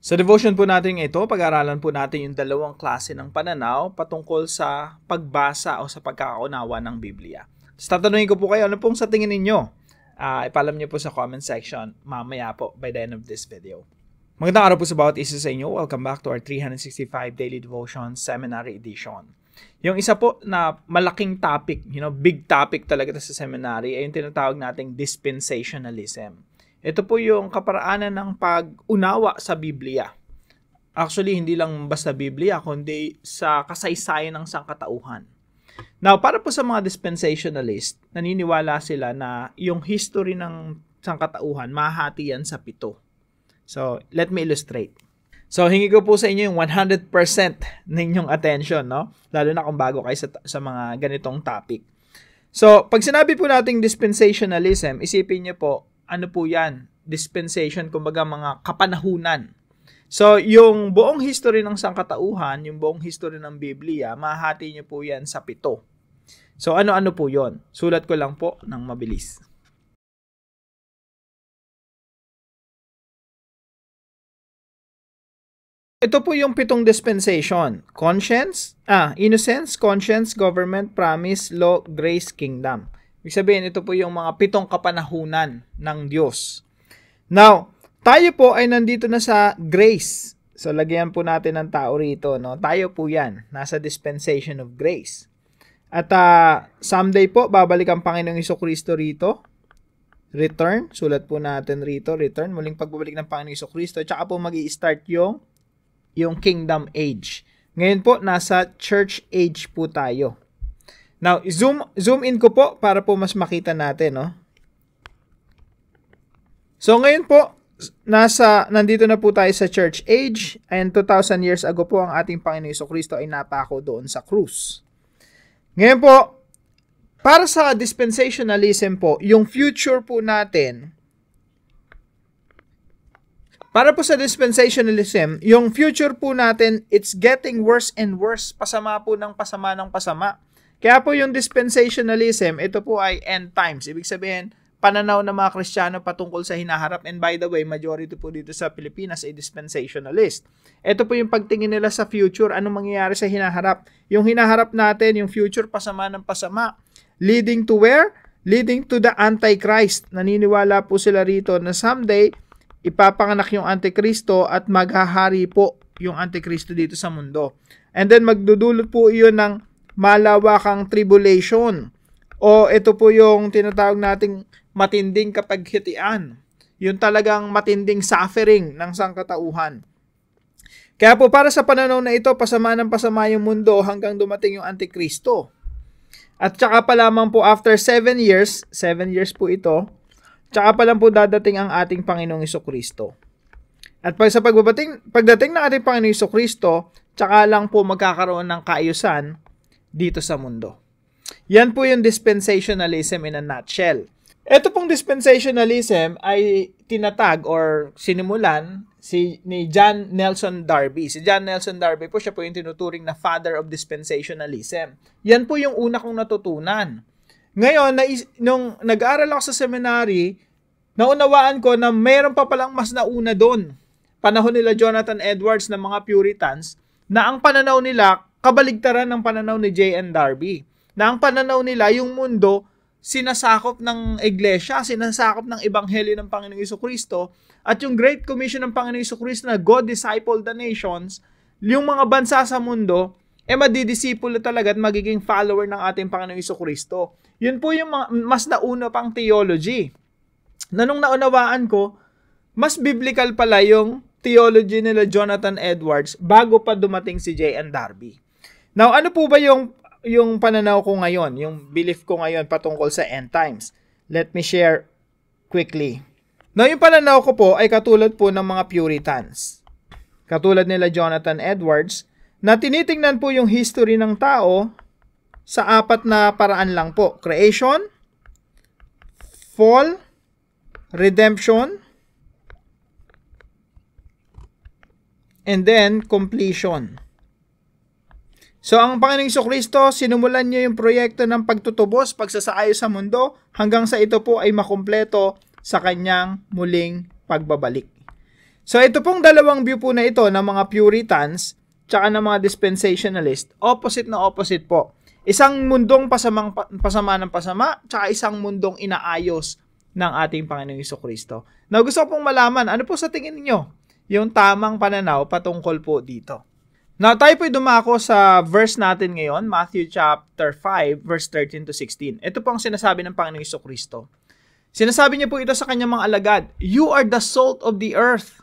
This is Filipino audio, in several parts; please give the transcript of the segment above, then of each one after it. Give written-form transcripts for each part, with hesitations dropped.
Sa devotion po natin ito, pag-aralan po natin yung dalawang klase ng pananaw patungkol sa pagbasa o sa pagkakaunawa ng Biblia. So, tatanungin ko po kayo, ano pong sa tingin ninyo? Ipalam niyo po sa comment section mamaya po by the end of this video. Magandang araw po sa bawat isa sa inyo. Welcome back to our 365 Daily Devotion Seminary Edition. Yung isa po na malaking topic, big topic talaga sa seminary ay yung tinatawag nating dispensationalism. Ito po yung kaparaanan ng pag-unawa sa Biblia. Actually, hindi lang basta Biblia, kundi sa kasaysayan ng sangkatauhan. Now, para po sa mga dispensationalist, naniniwala sila na yung history ng sangkatauhan, mahati yan sa 7. So, let me illustrate. So, hingi ko po sa inyo yung 100% ninyong attention, no? Lalo na kung bago kayo sa mga ganitong topic. So, pag sinabi po nating dispensationalism, isipin niyo po, ano po yan? Dispensation, kumbaga mga kapanahunan. So, yung buong history ng sangkatauhan, yung buong history ng Biblia, mahati niyo po yan sa 7. So, ano-ano po yon? Sulat ko lang po ng mabilis. Ito po yung 7 dispensation. Innocence, conscience, government, promise, law, grace, kingdom. Ibig sabihin, ito po yung mga 7 kapanahunan ng Diyos. Now, tayo po ay nandito na sa grace. So, lagyan po natin ng tao rito, no? Tayo po yan, nasa dispensation of grace. At someday po, babalik ang Panginoong Jesucristo rito. Return, sulat po natin rito, return, muling pagbabalik ng Panginoong Jesucristo. Tsaka po mag-i-start yung kingdom age. Ngayon po, nasa church age po tayo. Now, zoom in ko po para po mas makita natin, no? So, ngayon po, nandito na po tayo sa church age, and 2,000 years ago po ang ating Panginoon Jesucristo ay napako doon sa krus. Ngayon po, para sa dispensationalism po, yung future po natin, para po sa dispensationalism, yung future po natin, it's getting worse and worse. Pasama po ng pasama ng pasama. Kaya po yung dispensationalism, ito po ay end times. Ibig sabihin, pananaw ng mga Kristiyano patungkol sa hinaharap. And by the way, majority po dito sa Pilipinas ay dispensationalist. Ito po yung pagtingin nila sa future. Anong mangyayari sa hinaharap? Yung hinaharap natin, yung future, pasama ng pasama. Leading to where? Leading to the Antichrist. Naniniwala po sila rito na someday, ipapanganak yung Antikristo at maghahari po yung Antikristo dito sa mundo. And then magdudulot po iyon ng malawakang tribulation. O ito po yung tinatawag nating matinding kapaghitian. Yung talagang matinding suffering ng sangkatauhan. Kaya po para sa pananaw na ito, pasama ng pasama yung mundo hanggang dumating yung Antikristo. At tsaka pa lamang po after 7 years po ito, tsaka pa lang po dadating ang ating Panginoong Jesucristo. At pagdating ng ating Panginoong Jesucristo, tsaka lang po magkakaroon ng kaayusan dito sa mundo. Yan po yung dispensationalism in a nutshell. Ito pong dispensationalism ay tinatag or sinimulan ni John Nelson Darby. Si John Nelson Darby po, siya po yung tinuturing na father of dispensationalism. Yan po yung una kong natutunan. Ngayon, nung nag-aaral ako sa seminary, naunawaan ko na mayroon pa palang mas nauna doon. Panahon nila Jonathan Edwards ng mga Puritans, na ang pananaw nila, kabaligtaran ng pananaw ni J.N. Darby. Na ang pananaw nila, yung mundo, sinasakop ng iglesia, sinasakop ng ebanghelyo ng Panginoong Jesucristo, at yung Great Commission ng Panginoong Jesucristo na God disciple the nations, yung mga bansa sa mundo, madidisipulo talaga at magiging follower ng ating Panginoong Jesucristo. Yun po yung mas nauna pang theology. Na nung naunawaan ko, mas biblical pala yung theology nila Jonathan Edwards bago pa dumating si J.N. Darby. Now, ano po ba yung pananaw ko ngayon, yung belief ko ngayon patungkol sa end times? Let me share quickly. Now, yung pananaw ko po ay katulad po ng mga Puritans. Katulad nila Jonathan Edwards, na tinitingnan po yung history ng tao sa 4 na paraan lang po. Creation, fall, redemption, and then completion. So, ang Panginoong Jesucristo, sinumulan niya yung proyekto ng pagtutubos, pagsasaayos sa mundo, hanggang sa ito po ay makumpleto sa kanyang muling pagbabalik. So ito pong dalawang view po na ito ng mga Puritans tsaka ng mga dispensationalist, opposite na opposite po. Isang mundong pasama ng pasama, tsaka isang mundong inaayos ng ating Panginoong Jesucristo. Now, gusto ko pong malaman, ano po sa tingin niyo yung tamang pananaw patungkol po dito? Now, tayo po'y dumako sa verse natin ngayon, Matthew chapter 5, verse 13 to 16. Ito po ang sinasabi ng Panginoong Jesucristo. Sinasabi niya po ito sa kanyang mga alagad, "You are the salt of the earth."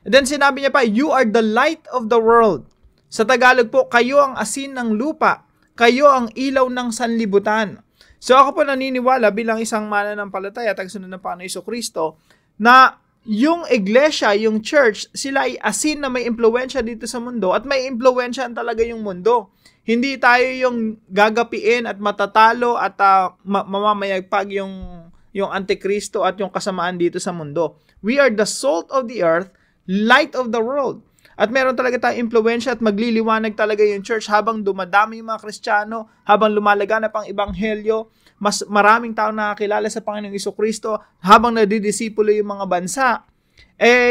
And then sinabi niya pa, "You are the light of the world." Sa Tagalog po, kayo ang asin ng lupa, kayo ang ilaw ng sanlibutan. So ako po naniniwala bilang isang mananampalataya at tagasunod ng Panginoong Jesucristo na yung iglesia, yung church, sila ay asin na may impluwensya dito sa mundo at may impluwensyahan talaga yung mundo. Hindi tayo yung gagapiin at matatalo at mamamayagpag yung Antikristo at yung kasamaan dito sa mundo. We are the salt of the earth, light of the world. At meron talaga tayong impluwensya at magliliwanag talaga yung church habang dumadami yung mga Kristiyano, habang lumalaganap ang ebanghelyo, mas maraming tao nakakilala sa Panginoong Jesucristo, habang nadidisipulo yung mga bansa,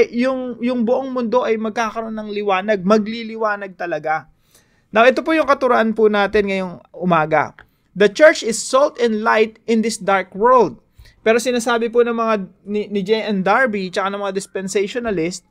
yung buong mundo ay magkakaroon ng liwanag, magliliwanag talaga. Now, ito po yung katuruan po natin ngayong umaga. The church is salt and light in this dark world. Pero sinasabi po ng mga ni J.N. Darby tsaka ng mga dispensationalist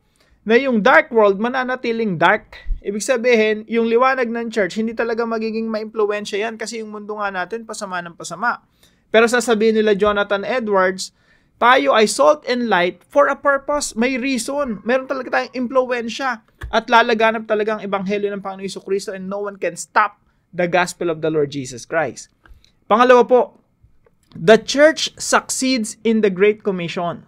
na yung dark world mananatiling dark. Ibig sabihin, yung liwanag ng church, hindi talaga magiging maimpluwensya yan kasi yung mundo nga natin, pasama ng pasama. Pero sasabihin nila Jonathan Edwards, tayo ay salt and light for a purpose. May reason. Meron talaga tayong impluwensya at lalaganap talaga ang ebanghelyo ng Panginoong Jesucristo and no one can stop the gospel of the Lord Jesus Christ. Pangalawa po, the church succeeds in the Great Commission.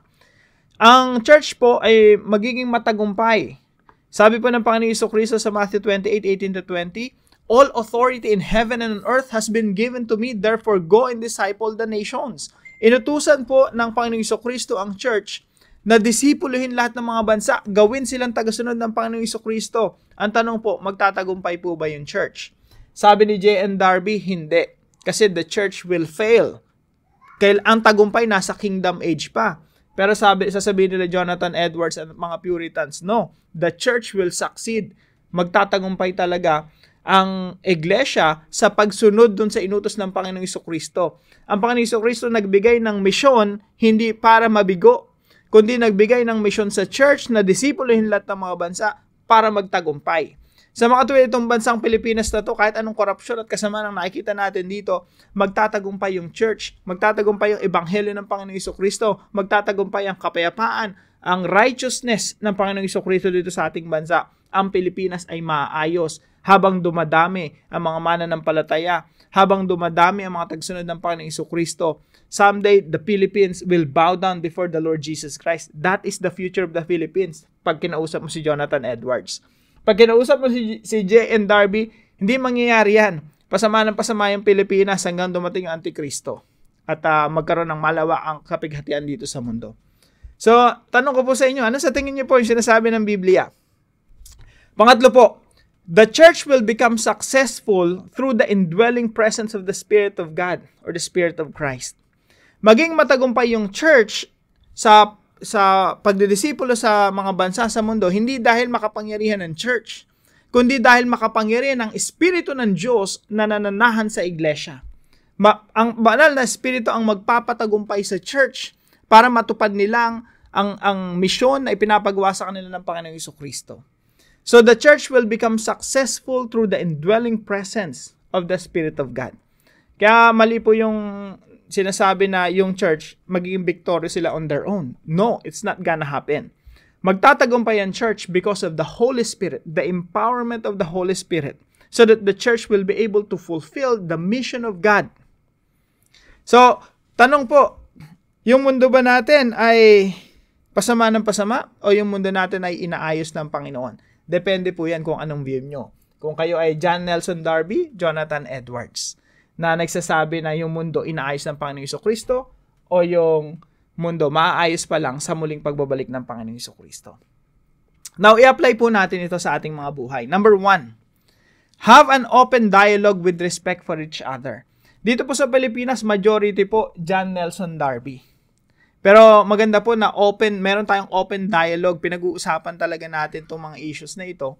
Ang church po ay magiging matagumpay. Sabi po ng Panginoong Jesucristo sa Matthew 28:18-20, "All authority in heaven and on earth has been given to me, therefore go and disciple the nations." Inutusan po ng Panginoong Jesucristo ang church na disipuluhin lahat ng mga bansa, gawin silang tagasunod ng Panginoong Jesucristo. Ang tanong po, magtatagumpay po ba yung church? Sabi ni J.N. Darby, hindi. Kasi the church will fail. Ang tagumpay nasa kingdom age pa. Pero sasabihin nila Jonathan Edwards at mga Puritans, no, the church will succeed. Magtatagumpay talaga ang iglesia sa pagsunod dun sa inutos ng Panginoong Jesucristo. Ang Panginoong Jesucristo nagbigay ng misyon hindi para mabigo, kundi nagbigay ng misyon sa church na disipuluhin lahat ng mga bansa para magtagumpay. Sa mga katulad itong bansang Pilipinas na to, kahit anong korupsyon at kasamaan ang nakikita natin dito, magtatagumpay yung church, magtatagumpay yung ebanghelyo ng Panginoong Jesucristo, magtatagumpay ang kapayapaan, ang righteousness ng Panginoong Jesucristo dito sa ating bansa. Ang Pilipinas ay maayos habang dumadami ang mga mananampalataya, habang dumadami ang mga tagsunod ng Panginoong Jesucristo. Someday, the Philippines will bow down before the Lord Jesus Christ. That is the future of the Philippines pag kinausap mo si Jonathan Edwards. Pag kinausap mo si J.N. Darby, hindi mangyayari yan. Pasama ng pasama yung Pilipinas hanggang dumating ang Antikristo at magkaroon ng malawaang kapighatian dito sa mundo. So, tanong ko po sa inyo, ano sa tingin niyo po yung sinasabi ng Biblia? Pangatlo po, the church will become successful through the indwelling presence of the Spirit of God or the Spirit of Christ. Maging matagumpay yung church sa pagdidisipulo sa mga bansa sa mundo, hindi dahil makapangyarihan ng church, kundi dahil makapangyarihan ng Espiritu ng Diyos na nananahan sa iglesia. Ang banal na Espiritu ang magpapatagumpay sa church para matupad nilang ang misyon na ipinapagawa sa kanila ng Panginoong Jesucristo. So the church will become successful through the indwelling presence of the Spirit of God. Kaya mali po yung sinasabi na yung church magiging victorious sila on their own. No, it's not gonna happen. Magtatagumpay ang church because of the Holy Spirit, the empowerment of the Holy Spirit, so that the church will be able to fulfill the mission of God. So, tanong po, yung mundo ba natin ay pasama ng pasama o yung mundo natin ay inaayos ng Panginoon? Depende po yan kung anong view nyo. Kung kayo ay John Nelson Darby, Jonathan Edwards, na nagsasabi na yung mundo inaayos ng Panginoong Jesucristo o yung mundo maaayos pa lang sa muling pagbabalik ng Panginoong Jesucristo. Now, i-apply po natin ito sa ating mga buhay. Number 1, have an open dialogue with respect for each other. Dito po sa Pilipinas, majority po John Nelson Darby. Pero maganda po na meron tayong open dialogue, pinag-uusapan talaga natin itong mga issues na ito.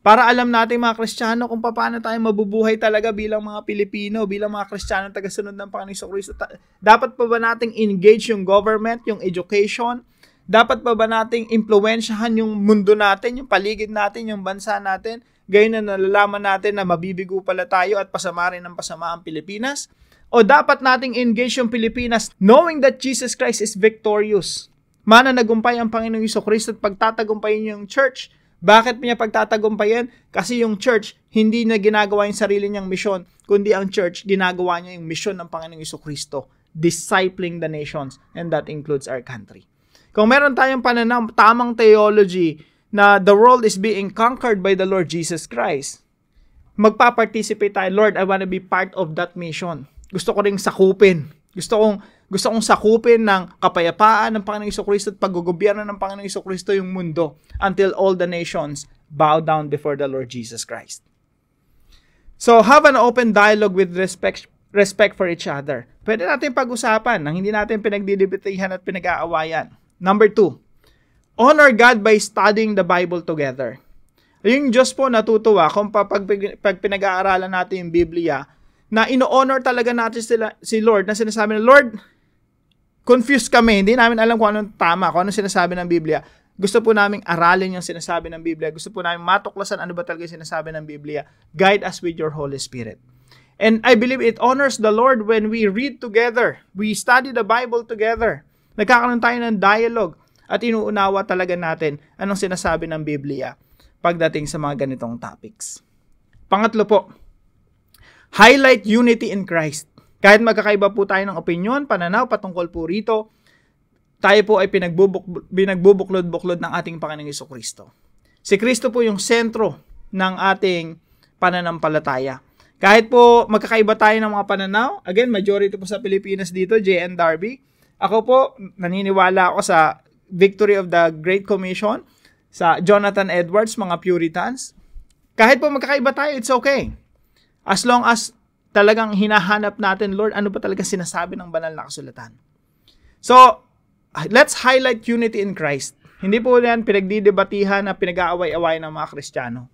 Para alam natin mga Kristiyano kung paano tayo mabubuhay talaga bilang mga Pilipino, bilang mga Kristiyano tagasunod ng Panginoong Jesucristo. Dapat pa ba nating engage yung government, yung education? Dapat pa ba nating impluwensyahan yung mundo natin, yung paligid natin, yung bansa natin? Gayon na nalalaman natin na mabibigo pala tayo at pasama rin ng pasama ang Pilipinas? O dapat nating engage yung Pilipinas knowing that Jesus Christ is victorious? Mananagumpay ang Panginoong Jesucristo at pagtatagumpayin yung church. Bakit niya pagtatagumpayin? Kasi yung church hindi na ginagawa yung sarili niyang misyon, kundi ang church ginagawa niya yung misyon ng Panginoong Jesucristo, discipling the nations, and that includes our country. Kung meron tayong pananaw, tamang theology, na the world is being conquered by the Lord Jesus Christ, magpa-participate tayo. Lord, I want to be part of that mission. Gusto ko ring sakupin. Gusto kong sakupin ng kapayapaan ng Panginoong Jesucristo at paggugobyerno ng Panginoong Jesucristo yung mundo until all the nations bow down before the Lord Jesus Christ. So, have an open dialogue with respect for each other. Pwede natin pag-usapan nang hindi natin pinagdidibitihan at pinag-aawayan. Number 2, honor God by studying the Bible together. Yung Diyos po natutuwa kung pag pinag-aaralan natin yung Biblia, na ino-honor talaga natin si Lord, na sinasabi na, Lord, confused kami, hindi namin alam kung anong tama, kung anong sinasabi ng Biblia. Gusto po namin aralin yung sinasabi ng Biblia. Gusto po namin matuklasan ano ba talaga yung sinasabi ng Biblia. Guide us with your Holy Spirit. And I believe it honors the Lord when we read together. We study the Bible together. Nagkakaroon tayo ng dialogue at inuunawa talaga natin anong sinasabi ng Biblia pagdating sa mga ganitong topics. Pangatlo po, highlight unity in Christ. Kahit magkakaiba po tayo ng opinion, pananaw, patungkol po rito, tayo po ay pinagbubuklod-buklod ng ating Panginoong Jesucristo. Si Kristo po yung sentro ng ating pananampalataya. Kahit po magkakaiba tayo ng mga pananaw, again, majority po sa Pilipinas dito, J.N. Darby. Ako po, naniniwala ako sa Victory of the Great Commission, sa Jonathan Edwards, mga Puritans. Kahit po magkakaiba tayo, it's okay. As long as talagang hinahanap natin, Lord, ano ba talaga sinasabi ng banal na kasulatan? So, let's highlight unity in Christ. Hindi po yan pinagdidebatihan na pinag-aaway-away ng mga Kristiyano.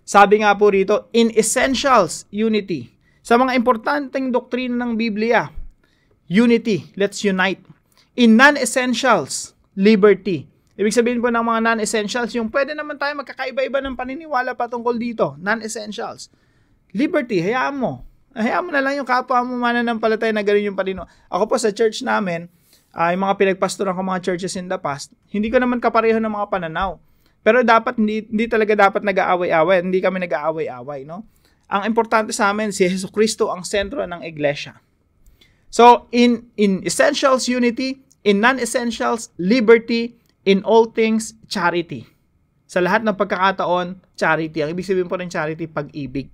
Sabi nga po rito, in essentials, unity. Sa mga importanteng doktrina ng Biblia, unity, let's unite. In non-essentials, liberty. Ibig sabihin po ng mga non-essentials, yung pwede naman tayo magkakaiba-iba ng paniniwala patungkol dito, non-essentials. Liberty, hayaan mo. Hayaan mo na lang yung kapwa mo mananampalataya na gano'n yung paniniwala. Ako po sa church namin, yung mga pinagpastoran ko mga churches in the past, hindi ko naman kapareho ng mga pananaw. Pero dapat, hindi talaga dapat nag-aaway-away. Hindi kami nag-aaway-away, no? Ang importante sa amin, si Jesucristo ang sentro ng iglesia. So, in essentials, unity. In non-essentials, liberty. In all things, charity. Sa lahat ng pagkakataon, charity. Ang ibig sabihin po ng charity, pag-ibig.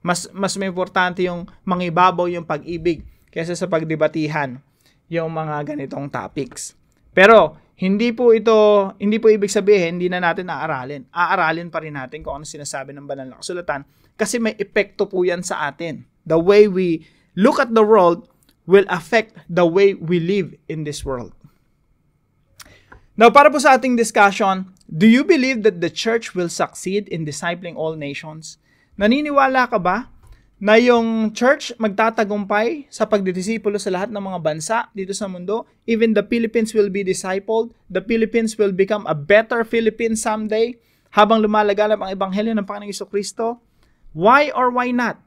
Mas may importante yung mangibabaw yung pag-ibig kaysa sa pagdebatihan yung mga ganitong topics. Pero hindi po ibig sabihin hindi na natin aaralin. Aaralin pa rin natin kung ano sinasabi ng banal na kasulatan kasi may epekto po yan sa atin. The way we look at the world will affect the way we live in this world. Now, para po sa ating discussion, do you believe that the church will succeed in discipling all nations? Naniniwala ka ba na yung church magtatagumpay sa pagdidisipulo sa lahat ng mga bansa dito sa mundo? Even the Philippines will be discipled. The Philippines will become a better Philippines someday habang lumalaganap ang ebanghelyo ng Panginoong Jesucristo. Why or why not?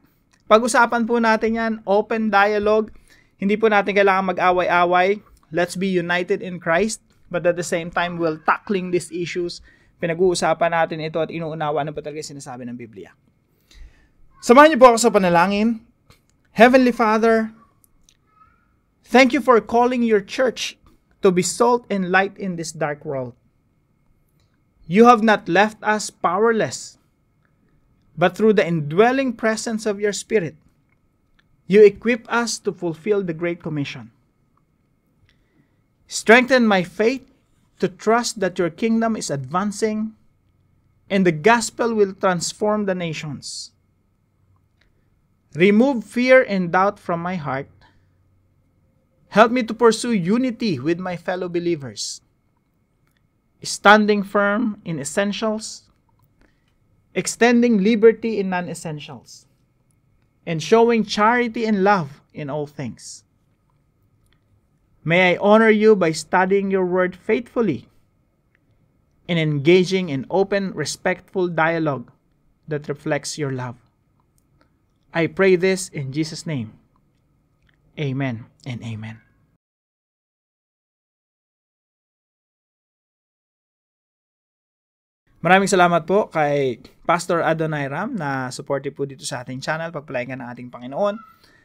Pag-usapan po natin yan, open dialogue. Hindi po natin kailangan mag-away-away. Let's be united in Christ. But at the same time, we'll tackling these issues. Pinag-uusapan natin ito at inuunawa na ba talaga sinasabi ng Biblia. Samahan niyo po ako sa panalangin. Heavenly Father, thank you for calling your church to be salt and light in this dark world. You have not left us powerless, but through the indwelling presence of your Spirit, you equip us to fulfill the Great Commission. Strengthen my faith to trust that your kingdom is advancing and the gospel will transform the nations. Remove fear and doubt from my heart Help me to pursue unity with my fellow believers, standing firm in essentials, extending liberty in non-essentials, and showing charity and love in all things. May I honor you by studying your word faithfully and engaging in open, respectful dialogue that reflects your love. I pray this in Jesus' name. Amen and amen. Maraming salamat po kay Pastor Adoniram na supportive po dito sa ating channel. Pagpalain ka ng ating Panginoon.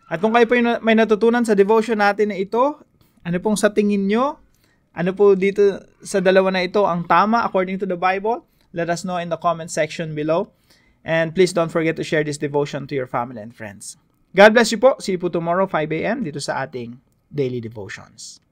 At kung kayo po may natutunan sa devotion natin na ito, ano pong sa tingin nyo? Ano po dito sa dalawa na ito ang tama according to the Bible? Let us know in the comment section below. And please don't forget to share this devotion to your family and friends. God bless you po. See you po tomorrow 5 a.m. dito sa ating Daily Devotions.